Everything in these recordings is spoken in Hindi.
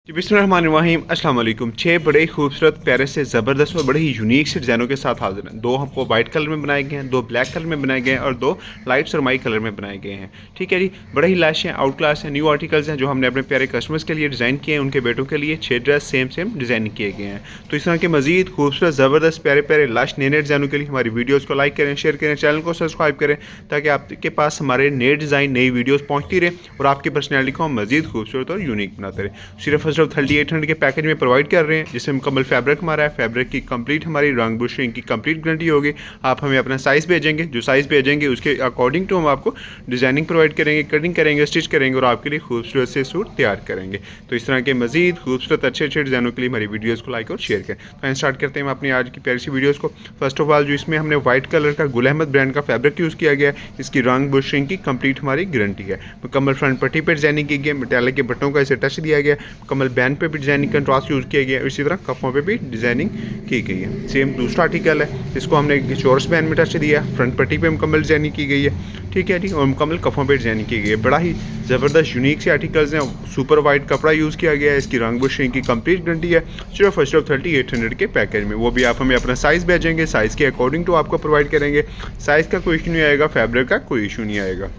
जी बिस्मिल्लाहिर्रहमानिर्रहीम अस्सलाम वालेकुम। 6 बड़े ही खूबसूरत प्यारे से ज़बरदस्त और बड़े ही यूनिक से डिज़ाइनों के साथ हाजिर हैं। 2 हमको वाइट कलर में बनाए गए हैं, 2 ब्लैक कलर में बनाए गए हैं और 2 लाइट सरमाई कलर में बनाए गए हैं। ठीक है जी, बड़े ही लैश हैं, आउट क्लास हैं, न्यू आर्टिकल्स हैं जो हमने अपने प्यारे कस्टमर्स के लिए डिज़ाइन किए हैं। उनके बेटों के लिए 6 ड्रेस सेम डिज़ाइन किए गए हैं। तो इस तरह के मज़ीद खूबसूरत ज़बरदस्त प्यारे प्यारे लश नए डिज़ाइनों के लिए हमारी वीडियोज़ को लाइक करें, शेयर करें, चैनल को सब्सक्राइब करें ताकि आपके पास हमारे नए डिज़ाइन नई वीडियोज़ पहुँचती रहे और आपकी पर्सनैलिटी को हम मज़ीद खूबसूरत और यूनिक बनाते रहें। सिर्फ 3800 के पैकेज में प्रोवाइड कर रहे हैं जिसमें मुकम्मल फैब्रिक हमारा है। फैब्रिक की कंप्लीट हमारी रंग बुशिंग की कंप्लीट गारंटी होगी। आप हमें अपना साइज़ भेजेंगे, जो साइज़ भेजेंगे उसके अकॉर्डिंग टू हम आपको डिज़ाइनिंग प्रोवाइड करेंगे, कटिंग करेंगे, स्टिच करेंगे और आपके लिए खूबसूरत से सूट तैयार करेंगे। तो इस तरह के मज़ीद खूबसूरत अच्छे डिज़ाइनों के लिए हमारी वीडियोज़ को लाइक और शेयर करें। तो स्टार्ट करते हैं हम अपनी आज की प्यारी सी वीडियोज़ को। फर्स्ट ऑफ ऑल जो इसमें हमने व्हाइट कलर का गुल अहमद ब्रांड का फैब्रिक यूज़ किया गया है। इसकी रंग बुशिंग की कंप्लीट हमारी गारंटी है। मुकम्मल फ्रंट पट्टी पर डिज़ाइनिंग की गई है, मेटालिक के बटनों का इसे टच दिया गया है। मुकम्मल बैंड पे भी डिज़ाइनिंग कंट्रास्ट यूज़ किया गया है। इसी तरह कफ़ों पे भी डिज़ाइनिंग की गई है। सेम दूसरा आर्टिकल है, इसको हमने चौरस बैंड में टच दिया है। फ्रंट पट्टी पे मुकम्मल डिज़ाइनिंग की गई है। ठीक है जी, और मुकम्मल कफ़ों पे डिज़ाइनिंग की गई है। बड़ा ही ज़बरदस्त यूनिक से आर्टिकल्स हैं। सुपर वाइट कपड़ा यूज़ किया गया है। इसकी रंग बुशिंग की कंप्लीट गारंटी है। सिर्फ 3800 के पैकेज में, वो भी आप हमें अपना साइज़ भेजेंगे, साइज़ के अकॉर्डिंग टू आपको प्रोवाइड करेंगे। साइज़ का कोई इशू नहीं आएगा, फैब्रिक का कोई इशू नहीं आएगा।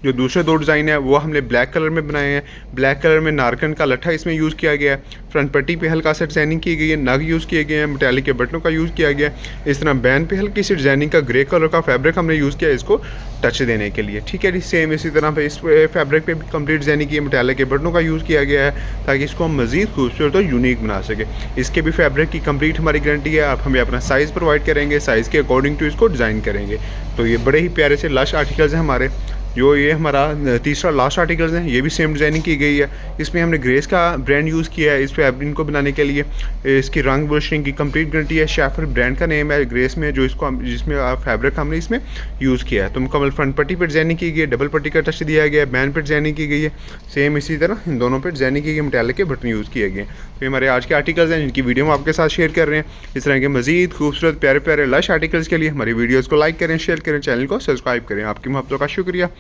जो दूसरे 2 डिज़ाइन है वो हमने ब्लैक कलर में बनाए हैं। ब्लैक कलर में नारकन का लट्ठा इसमें यूज़ किया गया है। फ्रंट पट्टी पे हल्का सा डिज़ाइनिंग की गई है, नग यूज़ किए गए हैं, मेटालिक के बटनों का यूज़ किया गया है। इस तरह बैन पे हल्की सी डिज़ाइनिंग का ग्रे कलर का फैब्रिक हमने यूज़ किया है इसको टच देने के लिए। ठीक है जी, सेम इसी तरह पे इस फैब्रिक पे भी कंप्लीट डिज़ाइनिंग की है, मेटालिक के बटनों का यूज़ किया गया है ताकि इसको हम मज़ीद खूबसूरत और यूनिक बना सके। इसके भी फैब्रिक की कंप्लीट हमारी गारंटी है। आप हमें अपना साइज़ प्रोवाइड करेंगे, साइज़ के अकॉर्डिंग टू इसको डिज़ाइन करेंगे। तो ये बड़े ही प्यारे से लश आर्टिकल्स हैं हमारे। जो ये हमारा तीसरा लास्ट आर्टिकल्स हैं, ये भी सेम डिज़ाइनिंग की गई है। इसमें हमने ग्रेस का ब्रांड यूज़ किया है इस फैब्रिक को बनाने के लिए। इसकी रंग बुशिंग की कंप्लीट गारंटी है। शेफर ब्रांड का नेम है ग्रेस में, जो इसको जिसमें फैब्रिक हमने इसमें यूज़ किया है। तो मुकम्मल फ्रंट पट्टी पर डिज़ाइनिंग की गई है, डबल पट्टी का टच दिया गया है, बैंड पर डिज़ाइनिंग की गई है। सेम इसी तरह इन दोनों पर डिज़ाइनिंग की गई है, मेटालिक के बटन यूज़ किए गए हैं। तो ये हमारे आज के आर्टिकल्स हैं जिनकी वीडियो हम आपके साथ शेयर कर रहे हैं। इस तरह के मज़ीद खूबसूरत प्यारे प्यारे लश आर्टिकल्स के लिए हमारी वीडियोज़ को लाइक करें, शेयर करें, चैनल को सब्सक्राइब करें। आपकी मोहब्बतों का शुक्रिया।